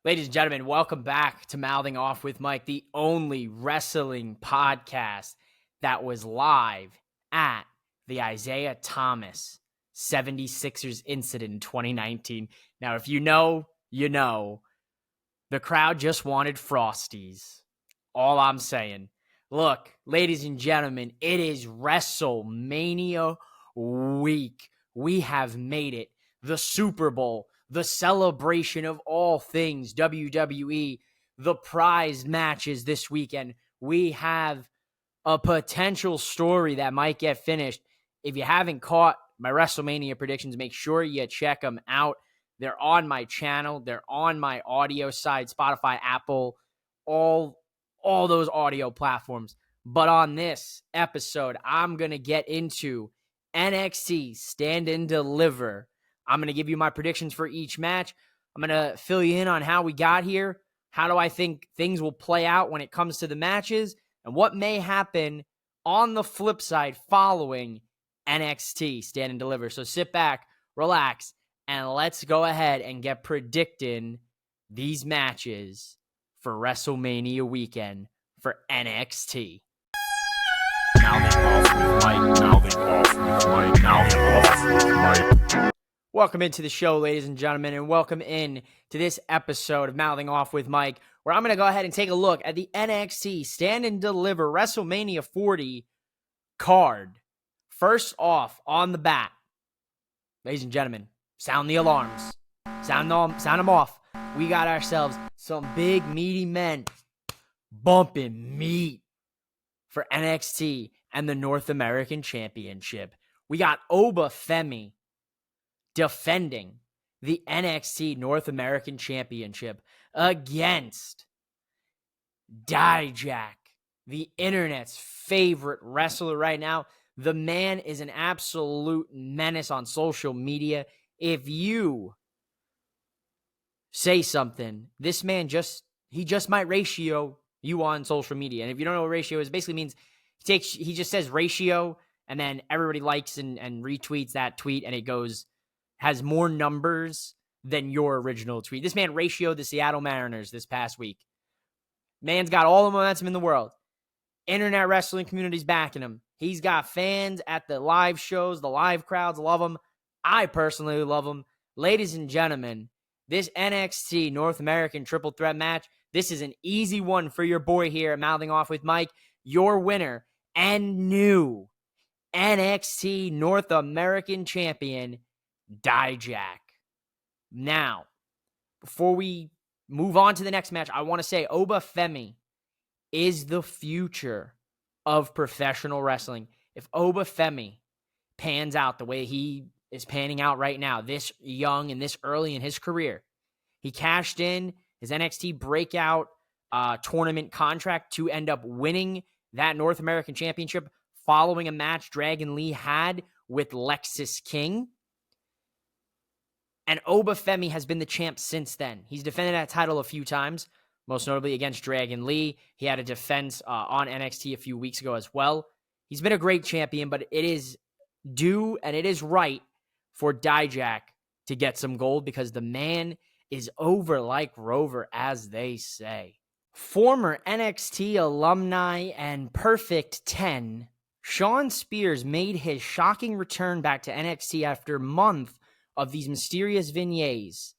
Ladies and gentlemen, welcome back to Mouthing Off with Mike, the only wrestling podcast that was live at the Isiah Thomas 76ers incident in 2019. Now, if you know, you know. The crowd just wanted Frosties. All I'm saying. Look, ladies and gentlemen, it is WrestleMania week. We have made it. The Super Bowl, the celebration of all things WWE, the prize matches this weekend. We have a potential story that might get finished. If you haven't caught my WrestleMania predictions, make sure you check them out. They're on my channel. They're on my audio side, Spotify, Apple, all those audio platforms. But on this episode, I'm going to get into NXT Stand and Deliver. I'm going to give you my predictions for each match. I'm going to fill you in on how we got here. How do I think things will play out when it comes to the matches? And what may happen on the flip side following NXT Stand and Deliver. So sit back, relax, and let's go ahead and get predicting these matches for WrestleMania weekend for NXT. Mouthing off with Mike, mouthing off with Mike, mouthing off with Mike. Welcome into the show, ladies and gentlemen, and welcome in to this episode of Mouthing Off with Mike, where I'm going to go ahead and take a look at the NXT Stand and Deliver WrestleMania 40 card. First off, on the bat, ladies and gentlemen, sound the alarms. Sound them off. We got ourselves some big, meaty men bumping meat for NXT and the North American Championship. We got Oba Femi defending the NXT North American Championship against Dijak, the internet's favorite wrestler right now. The man is an absolute menace on social media. If you say something, this man just might ratio you on social media. And if you don't know what ratio is, it basically means he just says ratio, and then everybody likes and retweets that tweet, and it has more numbers than your original tweet. This man ratioed the Seattle Mariners this past week. Man's got all the momentum in the world. Internet wrestling community's backing him. He's got fans at the live shows. The live crowds love him. I personally love him. Ladies and gentlemen, this NXT North American Triple Threat match, this is an easy one for your boy here at Mouthing Off with Mike, your winner and new NXT North American Champion, Dijak. Now, before we move on to the next match, I want to say Oba Femi is the future of professional wrestling. If Oba Femi pans out the way he is panning out right now, this young and this early in his career, he cashed in his NXT Breakout tournament contract to end up winning that North American Championship following a match Dragon Lee had with Lexis King. And Oba Femi has been the champ since then. He's defended that title a few times, most notably against Dragon Lee. He had a defense on NXT a few weeks ago as well. He's been a great champion, but it is due and it is right for Dijak to get some gold because the man is over like Rover, as they say. Former NXT alumni and Perfect 10, Shawn Spears made his shocking return back to NXT after a month of these mysterious vignettes,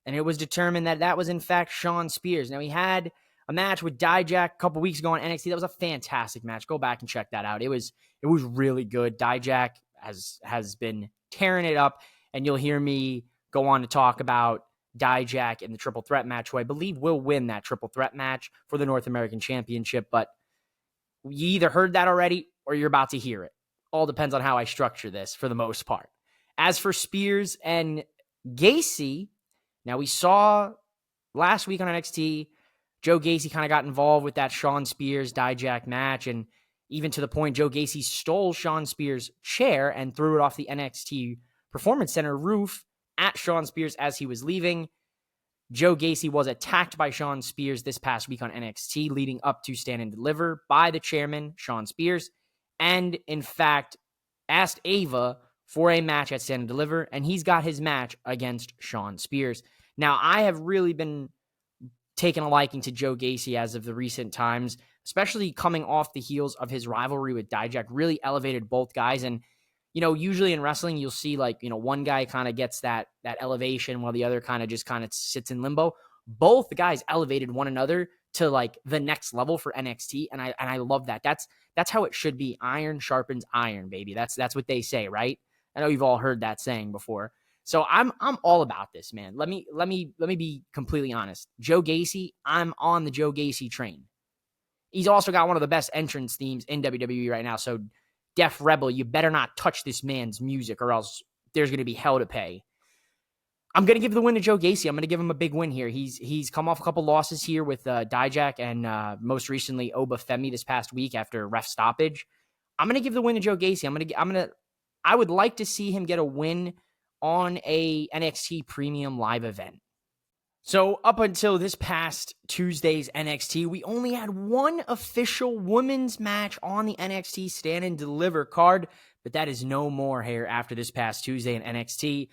and it was determined that that was in fact Shawn Spears. Now, he had a match with Dijak a couple weeks ago on NXT. That was a fantastic match. Go back and check that out. It was really good. Dijak has been tearing it up, and you'll hear me go on to talk about Dijak in the Triple Threat match, who I believe will win that Triple Threat match for the North American Championship, but you either heard that already or you're about to hear it. All depends on how I structure this for the most part. As for Spears and Gacy, now we saw last week on NXT, Joe Gacy kind of got involved with that Shawn Spears Dijak match, and even to the point Joe Gacy stole Shawn Spears' chair and threw it off the NXT Performance Center roof at Shawn Spears as he was leaving. Joe Gacy was attacked by Shawn Spears this past week on NXT, leading up to Stand and Deliver by the chairman, Shawn Spears, and in fact asked Ava for a match at Stand and Deliver, and he's got his match against Shawn Spears. Now, I have really been taken a liking to Joe Gacy as of the recent times, especially coming off the heels of his rivalry with Dijak. Really elevated both guys. And, usually in wrestling, you'll see one guy kind of gets that elevation while the other kind of just kind of sits in limbo. Both the guys elevated one another to the next level for NXT. And I love that. That's how it should be. Iron sharpens iron, baby. That's what they say, right? I know you've all heard that saying before. So I'm all about this, man. Let me be completely honest. Joe Gacy, I'm on the Joe Gacy train. He's also got one of the best entrance themes in WWE right now. So Def Rebel, you better not touch this man's music or else there's going to be hell to pay. I'm going to give the win to Joe Gacy. I'm going to give him a big win here. He's come off a couple losses here with Dijak and most recently Oba Femi this past week after ref stoppage. I'm going to give the win to Joe Gacy. I would like to see him get a win on a NXT premium live event. So up until this past Tuesday's NXT, we only had one official women's match on the NXT Stand and Deliver card, but that is no more here after this past Tuesday in NXT.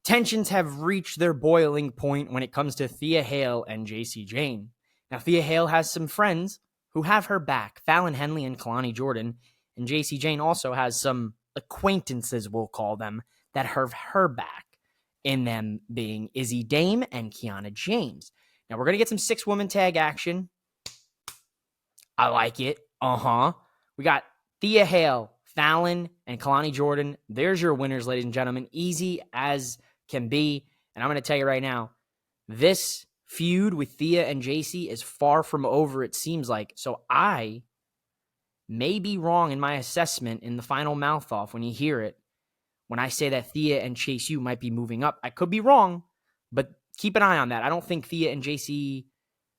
Tensions have reached their boiling point when it comes to Thea Hale and JC Jane. Now, Thea Hale has some friends who have her back, Fallon Henley and Kalani Jordan, and JC Jane also has some acquaintances, we'll call them, that have her back, in them being Izzy Dame and Kiana James. Now, we're going to get some 6-woman tag action. I like it. We got Thea Hale, Fallon, and Kalani Jordan. There's your winners, ladies and gentlemen. Easy as can be. And I'm going to tell you right now, this feud with Thea and JC is far from over, it seems like. So I may be wrong in my assessment in the final mouth-off when you hear it, when I say that Thea and Chase U might be moving up. I could be wrong, but keep an eye on that. I don't think Thea and JC,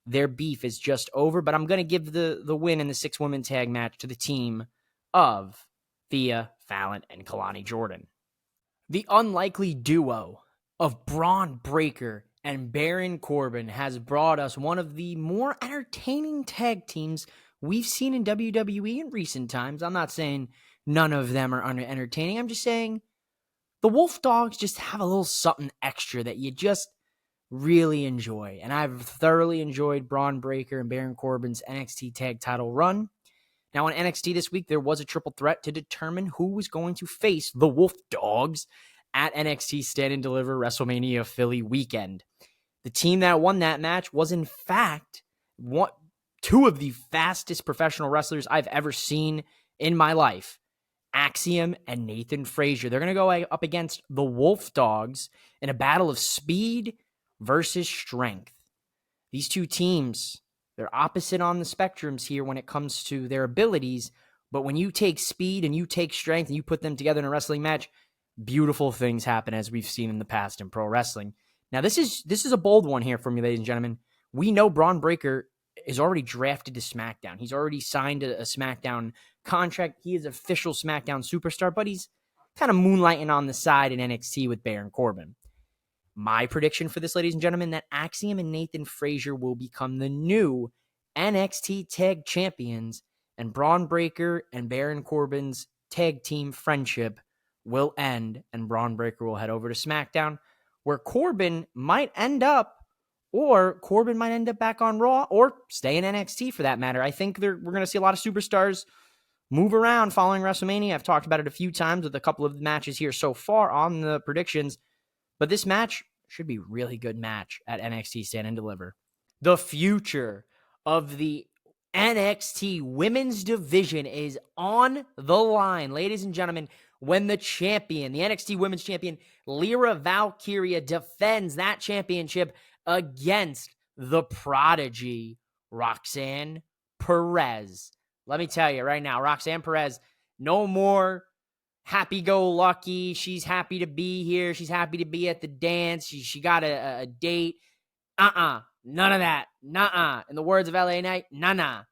their beef is just over, but I'm going to give the win in the 6-woman tag match to the team of Thea, Fallon, and Kalani Jordan. The unlikely duo of Braun Breaker and Baron Corbin has brought us one of the more entertaining tag teams we've seen in WWE in recent times. I'm not saying none of them are entertaining. I'm just saying the Wolf Dogs just have a little something extra that you just really enjoy. And I've thoroughly enjoyed Braun Breaker and Baron Corbin's NXT tag title run. Now on NXT this week, there was a triple threat to determine who was going to face the Wolf Dogs at NXT Stand and Deliver WrestleMania Philly weekend. The team that won that match was in fact two of the fastest professional wrestlers I've ever seen in my life. Axiom and Nathan Frazier. They're going to go up against the Wolf Dogs in a battle of speed versus strength. These two teams, they're opposite on the spectrums here when it comes to their abilities, but when you take speed and you take strength and you put them together in a wrestling match, beautiful things happen, as we've seen in the past in pro wrestling. Now, this is a bold one here for me, ladies and gentlemen. We know Braun Breaker is already drafted to SmackDown. He's already signed a SmackDown contract. He is official SmackDown superstar, but he's kind of moonlighting on the side in NXT with Baron Corbin. My prediction for this, ladies and gentlemen, that Axiom and Nathan Frazier will become the new NXT Tag Champions, and Braun Breaker and Baron Corbin's tag team friendship will end, and Braun Breaker will head over to SmackDown, where Corbin might end up, or Corbin might end up back on Raw, or stay in NXT for that matter. I think we're going to see a lot of superstars move around following WrestleMania. I've talked about it a few times with a couple of the matches here so far on the predictions, but this match should be a really good match at NXT Stand and Deliver. The future of the NXT Women's Division is on the line, ladies and gentlemen, when the champion, the NXT Women's Champion, Lyra Valkyria, defends that championship against the prodigy, Roxanne Perez. Let me tell you right now, Roxanne Perez, no more happy-go-lucky. She's happy to be here. She's happy to be at the dance. She got a date. None of that. Nuh-uh. In the words of LA Knight, nah.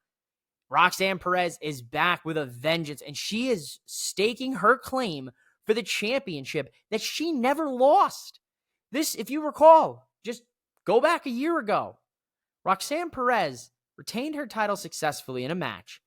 Roxanne Perez is back with a vengeance, and she is staking her claim for the championship that she never lost. This, if you recall, just go back a year ago. Roxanne Perez retained her title successfully in a match,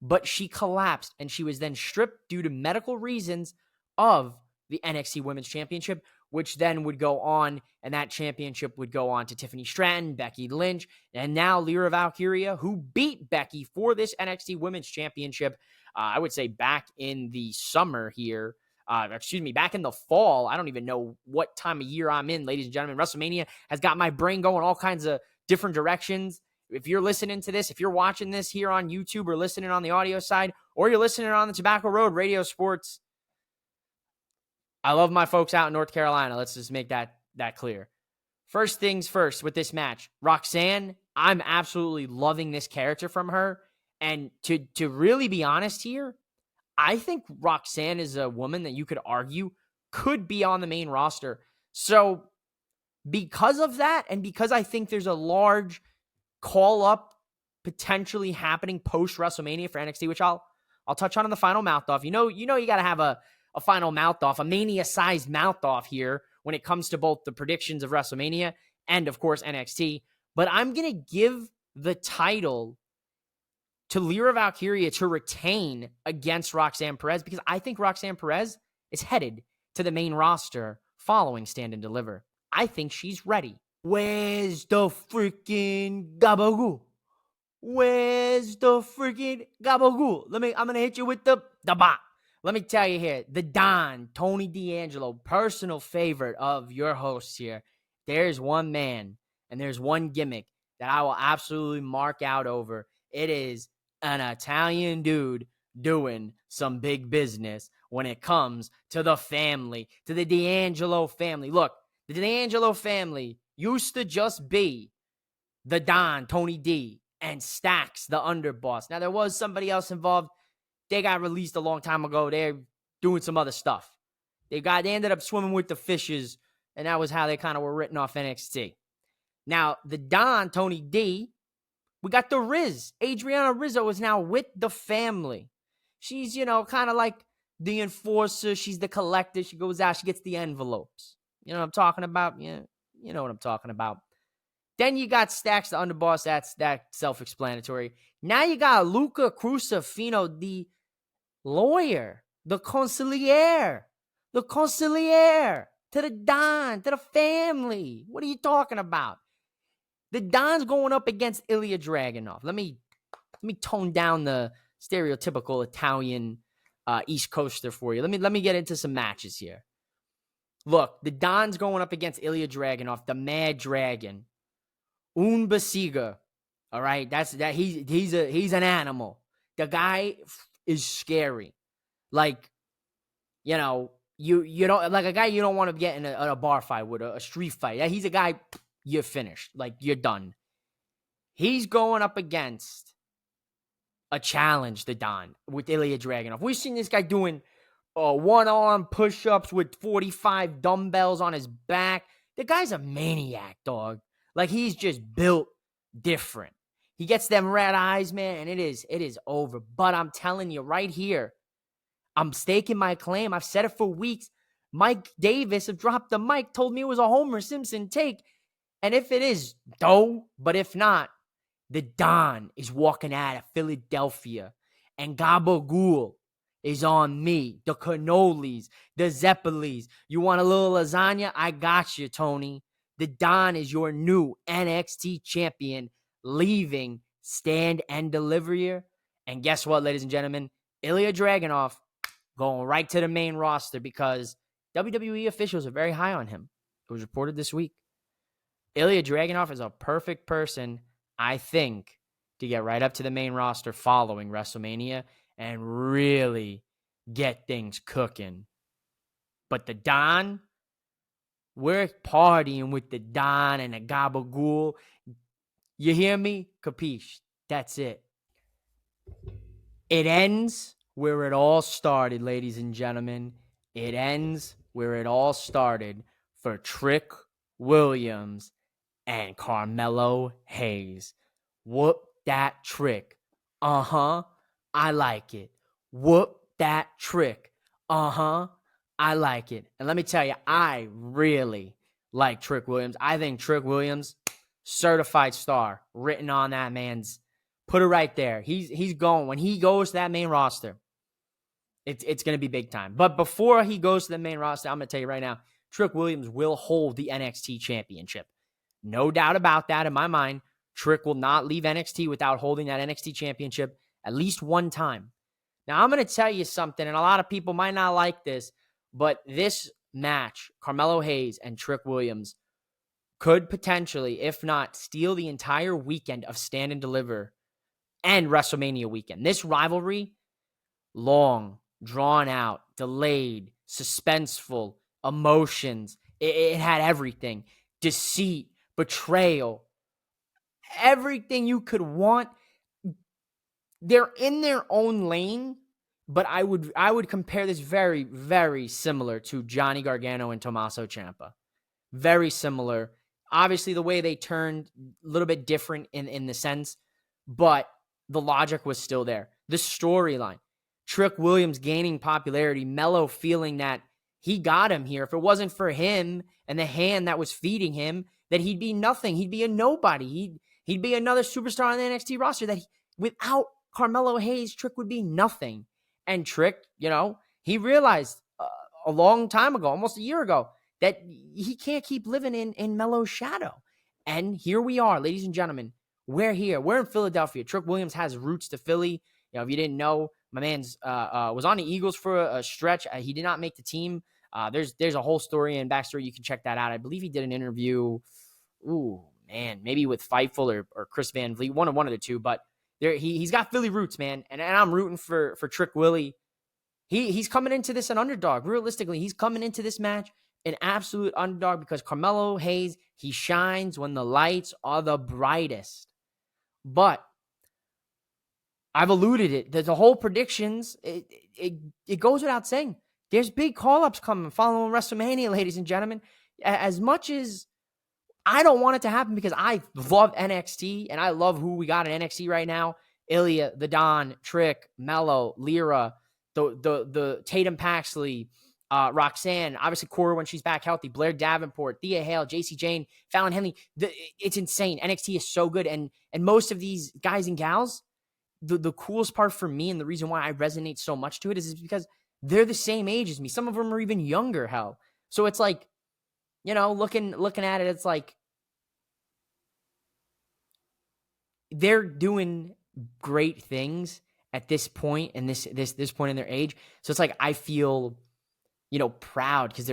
but she collapsed, and she was then stripped due to medical reasons of the NXT Women's Championship, which then would go on, and that championship would go on to Tiffany Stratton, Becky Lynch, and now Lyra Valkyria, who beat Becky for this NXT Women's Championship, I would say back in the summer here. Back in the fall. I don't even know what time of year I'm in, ladies and gentlemen. WrestleMania has got my brain going all kinds of different directions. If you're listening to this, if you're watching this here on YouTube or listening on the audio side, or you're listening on the Tobacco Road Radio Sports, I love my folks out in North Carolina. Let's just make that clear. First things first with this match, Roxanne, I'm absolutely loving this character from her. And to really be honest here, I think Roxanne is a woman that you could argue could be on the main roster. So because of that, and because I think there's a large call-up potentially happening post-WrestleMania for NXT, which I'll touch on in the final mouth-off. You know you got to have a final mouth-off, a Mania-sized mouth-off here when it comes to both the predictions of WrestleMania and, of course, NXT. But I'm going to give the title to Lyra Valkyria to retain against Roxanne Perez, because I think Roxanne Perez is headed to the main roster following Stand and Deliver. I think she's ready. Where's the freaking gabagool? Where's the freaking gabagool? I'm going to hit you with the bop. Let me tell you here, the Don, Tony D'Angelo, personal favorite of your hosts here. There's one man and there's one gimmick that I will absolutely mark out over. It is an Italian dude doing some big business when it comes to the family, to the D'Angelo family. Look, the D'Angelo family used to just be the Don, Tony D, and Stacks, the underboss. Now, there was somebody else involved. They got released a long time ago. They're doing some other stuff. They ended up swimming with the fishes, and that was how they kind of were written off NXT. Now, the Don, Tony D, we got the Riz. Adriana Rizzo is now with the family. She's, kind of like the enforcer. She's the collector. She goes out. She gets the envelopes. You know what I'm talking about? Yeah, you know what I'm talking about. Then you got Stacks, the underboss. That's self-explanatory. Now you got Luca Crusifino, the lawyer, the consigliere to the Don, to the family. What are you talking about? The Don's going up against Ilya Dragunov. Let me tone down the stereotypical Italian East Coaster for you. Let me get into some matches here. Look, the Don's going up against Ilya Dragunov, the Mad Dragon. Un Basiga. All right, he's an animal. The guy is scary. Like, you don't like a guy you don't want to get in a bar fight with, a street fight. Yeah, he's a guy, you're finished. Like, you're done. He's going up against a challenge, the Don, with Ilya Dragunov. We've seen this guy doing one-arm push-ups with 45 dumbbells on his back. The guy's a maniac, dog. Like, he's just built different. He gets them red eyes, man, and it is over. But I'm telling you right here, I'm staking my claim. I've said it for weeks. Mike Davis of Drop the Mic told me it was a Homer Simpson take. And if it is, but if not, the Don is walking out of Philadelphia. And Gabagool is on me. The cannolis, the zeppelis. You want a little lasagna? I got you, Tony. The Don is your new NXT champion, leaving Stand and Deliver here. And guess what, ladies and gentlemen? Ilya Dragunov going right to the main roster because WWE officials are very high on him. It was reported this week. Ilya Dragunov is a perfect person, I think, to get right up to the main roster following WrestleMania and really get things cooking. But the Don, we're partying with the Don and the Gabagool. You hear me? Capiche? That's it. It ends where it all started, ladies and gentlemen. It ends where it all started for Trick Williams and Carmelo Hayes. Whoop that trick. I like it. Whoop that trick. I like it. And let me tell you, I really like Trick Williams. I think Trick Williams, certified star, written on that man's, put it right there. He's going. When he goes to that main roster, it's going to be big time. But before he goes to the main roster, I'm going to tell you right now, Trick Williams will hold the NXT championship. No doubt about that in my mind. Trick will not leave NXT without holding that NXT championship at least one time. Now, I'm going to tell you something, and a lot of people might not like this, but this match, Carmelo Hayes and Trick Williams, could potentially, if not, steal the entire weekend of Stand and Deliver and WrestleMania weekend. This rivalry, long, drawn out, delayed, suspenseful, emotions. It had everything. Deceit, betrayal, everything you could want. They're in their own lane, but I would compare this very, very similar to Johnny Gargano and Tommaso Ciampa. Very similar. Obviously, the way they turned, a little bit different in the sense, but the logic was still there. The storyline, Trick Williams gaining popularity, Melo feeling that he got him here. If it wasn't for him and the hand that was feeding him, that he'd be nothing. He'd be a nobody. He'd be another superstar on the NXT roster. That without Carmelo Hayes, Trick would be nothing. And Trick, he realized a long time ago, almost a year ago, that he can't keep living in Melo's shadow. And here we are, ladies and gentlemen. We're here. We're in Philadelphia. Trick Williams has roots to Philly. If you didn't know, my man's was on the Eagles for a stretch. He did not make the team. There's a whole story and backstory. You can check that out. I believe he did an interview. Ooh, man, maybe with Fightful or Chris Van Vliet, one of the two. But he's got Philly roots, man. And I'm rooting for Trick Willie. He's coming into this an underdog. Realistically, he's coming into this match an absolute underdog because Carmelo Hayes, he shines when the lights are the brightest. But I've alluded it. The whole predictions, it goes without saying. There's big call-ups coming following WrestleMania, ladies and gentlemen. As much as I don't want it to happen because I love NXT and I love who we got in NXT right now. Ilya, the Don, Trick, Melo, Lyra, the Tatum Paxley, Roxanne, obviously Cora when she's back healthy, Blair Davenport, Thea Hale, JC Jane, Fallon Henley. It's insane. NXT is so good. And most of these guys and gals, the coolest part for me and the reason why I resonate so much to it is because they're the same age as me. Some of them are even younger, hell. So it's like, looking at it, it's like they're doing great things at this point in this point in their age. So it's like I feel proud because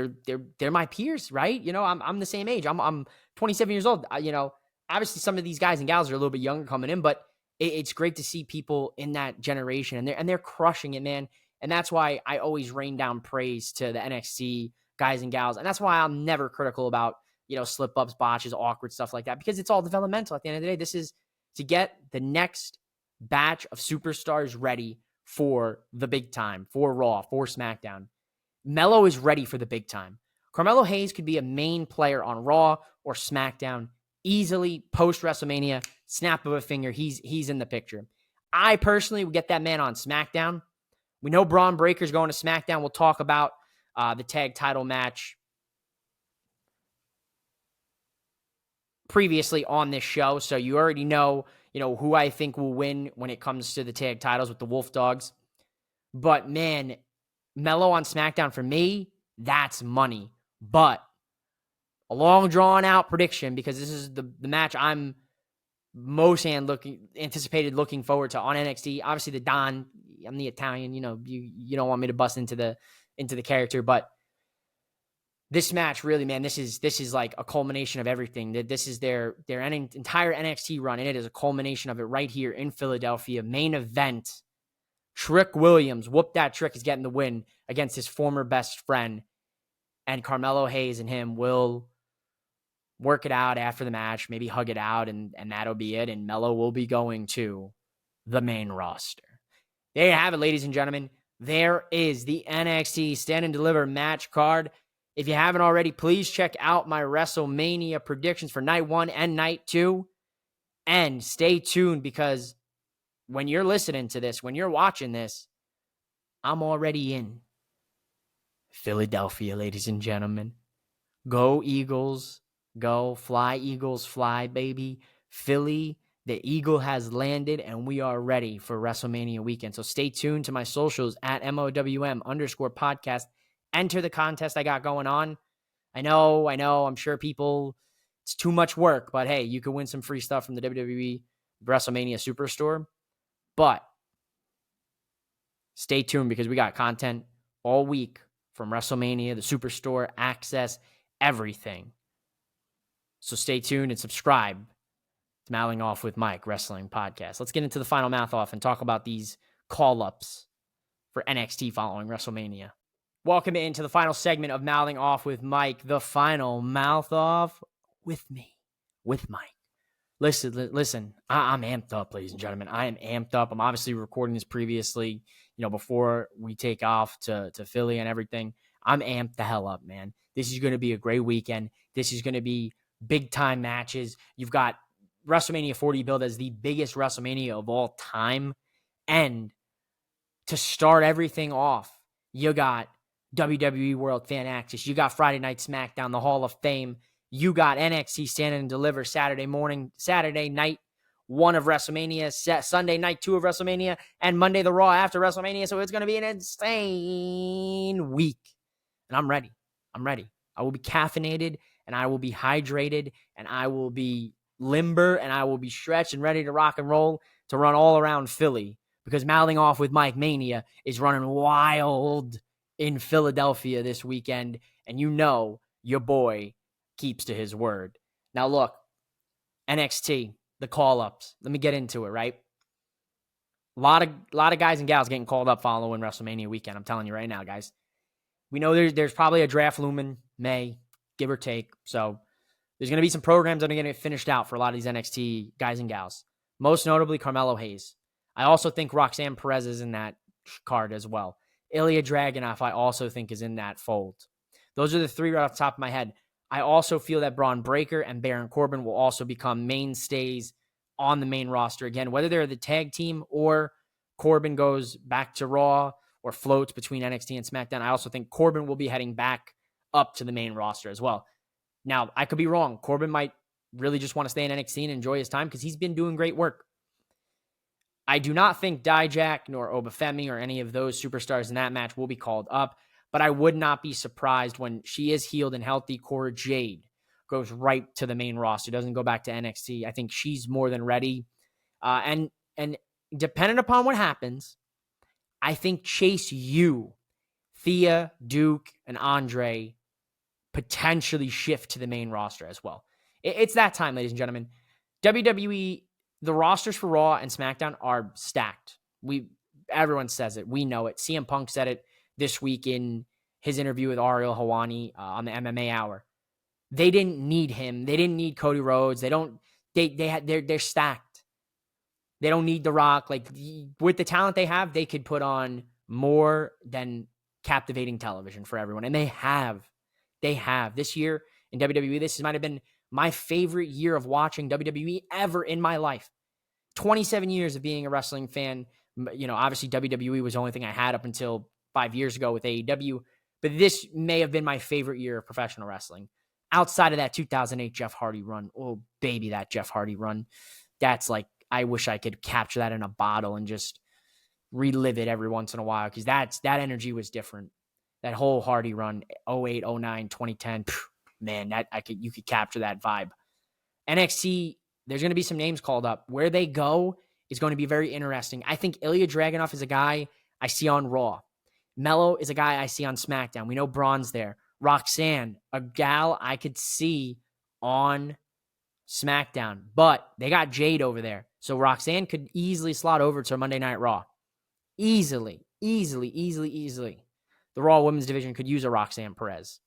they're my peers, right? I'm the same age. I'm 27 years old. Obviously some of these guys and gals are a little bit younger coming in, but it's great to see people in that generation and they're crushing it, man. And that's why I always rain down praise to the NXT guys and gals. And that's why I'm never critical about, slip ups, botches, awkward stuff like that, because it's all developmental at the end of the day. This is to get the next batch of superstars ready for the big time, for Raw, for SmackDown. Melo is ready for the big time. Carmelo Hayes could be a main player on Raw or SmackDown easily post WrestleMania. Snap of a finger, he's in the picture. I personally would get that man on SmackDown. We know Braun Breaker's going to SmackDown. We'll talk about the tag title match previously on this show. So you already know, who I think will win when it comes to the tag titles with the Wolf Dogs. But man, Melo on SmackDown for me, that's money. But a long drawn out prediction, because this is the match I'm most anticipated looking forward to on NXT. Obviously the Don, I'm the Italian, you don't want me to bust into the character, but this match really, man, this is like a culmination of everything. This is their entire NXT run, and it is a culmination of it right here in Philadelphia. Main event, Trick Williams, whoop that Trick, is getting the win against his former best friend, and Carmelo Hayes and him will work it out after the match, maybe hug it out, and that'll be it, and Melo will be going to the main roster. There you have it, ladies and gentlemen. There is the NXT Stand and Deliver match card. If you haven't already, please check out my WrestleMania predictions for night 1 and night 2. And stay tuned, because when you're listening to this, when you're watching this, I'm already in Philadelphia, ladies and gentlemen. Go Eagles. Go. Fly, Eagles, fly, baby. Philly, the Eagle has landed, and we are ready for WrestleMania weekend. So stay tuned to my socials at MOWM_podcast. Enter the contest I got going on. I know. I'm sure it's too much work, but hey, you can win some free stuff from the WWE WrestleMania Superstore. But stay tuned because we got content all week from WrestleMania, the Superstore, access, everything. So stay tuned and subscribe to Mouthing Off with Mike Wrestling Podcast. Let's get into the final mouth off and talk about these call-ups for NXT following WrestleMania. Welcome into the final segment of Mouthing Off with Mike, the final mouth off with me, with Mike. Listen, I'm amped up, ladies and gentlemen. I am amped up. I'm obviously recording this previously, before we take off to Philly and everything. I'm amped the hell up, man. This is going to be a great weekend. This is going to be big-time matches. You've got WrestleMania 40 billed as the biggest WrestleMania of all time. And to start everything off, you got WWE World Fan Access. You got Friday Night SmackDown, the Hall of Fame. You got NXT Stand and Deliver Saturday night 1 of WrestleMania, Sunday night 2 of WrestleMania, and Monday the Raw after WrestleMania. So it's going to be an insane week. And I'm ready. I will be caffeinated, and I will be hydrated, and I will be limber, and I will be stretched and ready to rock and roll to run all around Philly, because Mouthing Off with Mike Mania is running wild in Philadelphia this weekend, and your boy keeps to his word. Now look, NXT, the call-ups. Let me get into it, right? A lot of guys and gals getting called up following WrestleMania weekend. I'm telling you right now, guys. We know there's probably a draft looming May, give or take. So there's going to be some programs that are going to get finished out for a lot of these NXT guys and gals. Most notably, Carmelo Hayes. I also think Roxanne Perez is in that card as well. Ilya Dragunov, I also think, is in that fold. Those are the 3 right off the top of my head. I also feel that Braun Breaker and Baron Corbin will also become mainstays on the main roster. Again, whether they're the tag team or Corbin goes back to Raw or floats between NXT and SmackDown, I also think Corbin will be heading back up to the main roster as well. Now, I could be wrong. Corbin might really just want to stay in NXT and enjoy his time because he's been doing great work. I do not think Dijak nor Obafemi or any of those superstars in that match will be called up, but I would not be surprised when she is healed and healthy. Cora Jade goes right to the main roster, doesn't go back to NXT. I think she's more than ready. And depending upon what happens, I think Chase U, Thea, Duke, and Andre potentially shift to the main roster as well. It's that time, ladies and gentlemen. WWE, the rosters for Raw and SmackDown are stacked. Everyone says it. We know it. CM Punk said it this week in his interview with Ariel Helwani on the MMA Hour. They didn't need him. They didn't need Cody Rhodes. They're stacked. They don't need The Rock. Like, with the talent they have, they could put on more than captivating television for everyone. And they have. This year in WWE, this might have been my favorite year of watching WWE ever in my life. 27 years of being a wrestling fan. Obviously WWE was the only thing I had up until 5 years ago with AEW, but this may have been my favorite year of professional wrestling. Outside of that 2008 Jeff Hardy run, oh baby, that Jeff Hardy run, that's like, I wish I could capture that in a bottle and just relive it every once in a while, because that energy was different. That whole Hardy run, 08, 09, 2010, man, you could capture that vibe. NXT, there's going to be some names called up. Where they go is going to be very interesting. I think Ilya Dragunov is a guy I see on Raw. Melo is a guy I see on SmackDown. We know Braun's there. Roxanne, a gal I could see on SmackDown. But they got Jade over there. So Roxanne could easily slot over to Monday Night Raw. Easily. The Raw Women's Division could use a Roxanne Perez.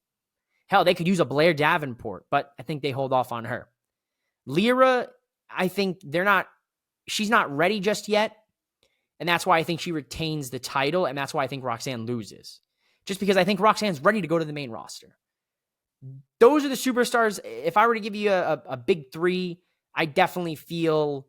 Hell, they could use a Blair Davenport, but I think they hold off on her. Lyra, I think she's not ready just yet. And that's why I think she retains the title. And that's why I think Roxanne loses. Just because I think Roxanne's ready to go to the main roster. Those are the superstars. If I were to give you a big 3, I definitely feel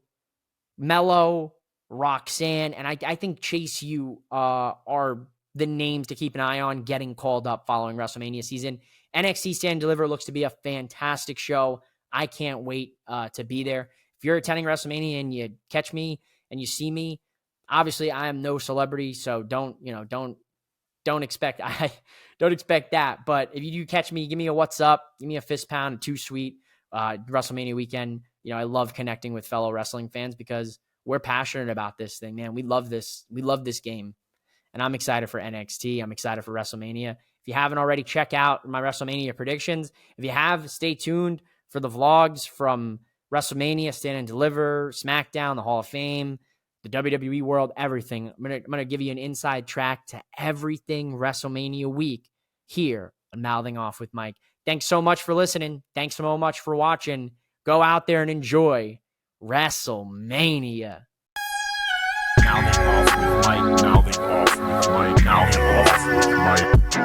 Melo, Roxanne, and I think Chase U are the names to keep an eye on getting called up following WrestleMania season. NXT Stand and Deliver looks to be a fantastic show. I can't wait to be there. If you're attending WrestleMania and you catch me and you see me, obviously I am no celebrity, so don't don't expect I don't expect that. But if you do catch me, give me a what's up, give me a fist pound, a too sweet. WrestleMania weekend. I love connecting with fellow wrestling fans because we're passionate about this thing, man. We love this. We love this game. And I'm excited for NXT. I'm excited for WrestleMania. If you haven't already, check out my WrestleMania predictions. If you have, stay tuned for the vlogs from WrestleMania, Stand and Deliver, SmackDown, the Hall of Fame, the WWE world, everything. I'm gonna give you an inside track to everything WrestleMania week here on Mouthing Off with Mike. Thanks so much for listening. Thanks so much for watching. Go out there and enjoy WrestleMania. Mouthing Off with Mike. Mouthing Off with Mike. Mouthing Off with Mike.